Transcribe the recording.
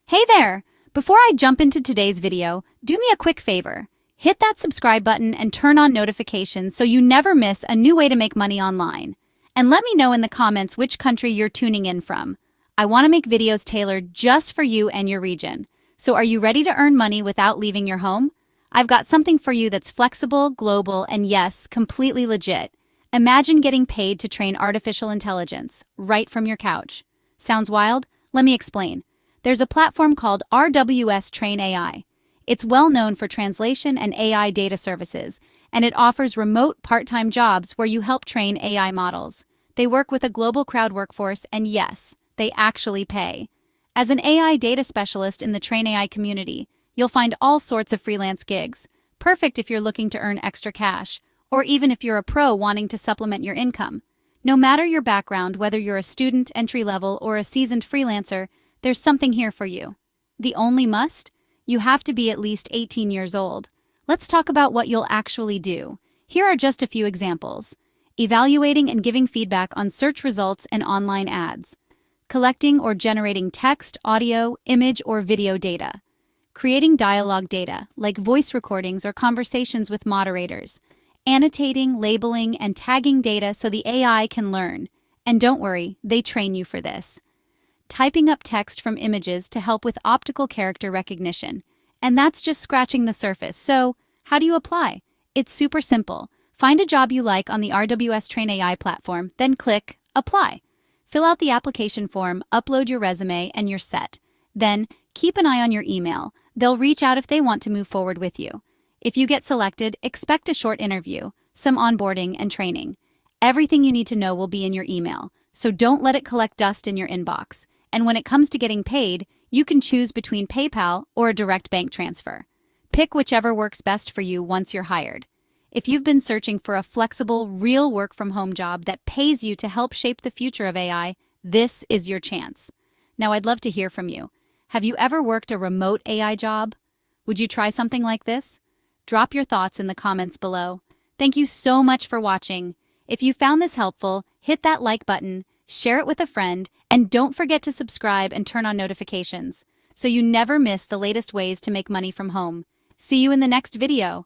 Hey there! Before I jump into today's video, do me a quick favor. Hit that subscribe button and turn on notifications so you never miss a new way to make money online. And let me know in the comments which country you're tuning in from. I want to make videos tailored just for you and your region. So are you ready to earn money without leaving your home? I've got something for you that's flexible, global, and yes, completely legit. Imagine getting paid to train artificial intelligence right from your couch. Sounds wild? Let me explain. There's a platform called RWS TrainAI. It's well known for translation and AI data services, and it offers remote part-time jobs where you help train AI models. They work with a global crowd workforce, and yes, they actually pay. As an AI data specialist in the TrainAI community, you'll find all sorts of freelance gigs, perfect if you're looking to earn extra cash, or even if you're a pro wanting to supplement your income. No matter your background, whether you're a student, entry-level, or a seasoned freelancer, there's something here for you. The only must? You have to be at least 18 years old. Let's talk about what you'll actually do. Here are just a few examples. Evaluating and giving feedback on search results and online ads. Collecting or generating text, audio, image, or video data. Creating dialogue data, like voice recordings or conversations with moderators. Annotating, labeling, and tagging data so the AI can learn. And don't worry, they train you for this. Typing up text from images to help with optical character recognition. And that's just scratching the surface. So, how do you apply? It's super simple. Find a job you like on the RWS TrainAI platform, then click Apply. Fill out the application form, upload your resume, and you're set. Then, keep an eye on your email. They'll reach out if they want to move forward with you. If you get selected, expect a short interview, some onboarding, and training. Everything you need to know will be in your email, so don't let it collect dust in your inbox. And when it comes to getting paid, you can choose between PayPal or a direct bank transfer. Pick whichever works best for you once you're hired. If you've been searching for a flexible, real work-from-home job that pays you to help shape the future of AI, this is your chance. Now, I'd love to hear from you. Have you ever worked a remote AI job? Would you try something like this? Drop your thoughts in the comments below. Thank you so much for watching. If you found this helpful, hit that like button, share it with a friend, and don't forget to subscribe and turn on notifications so you never miss the latest ways to make money from home. See you in the next video.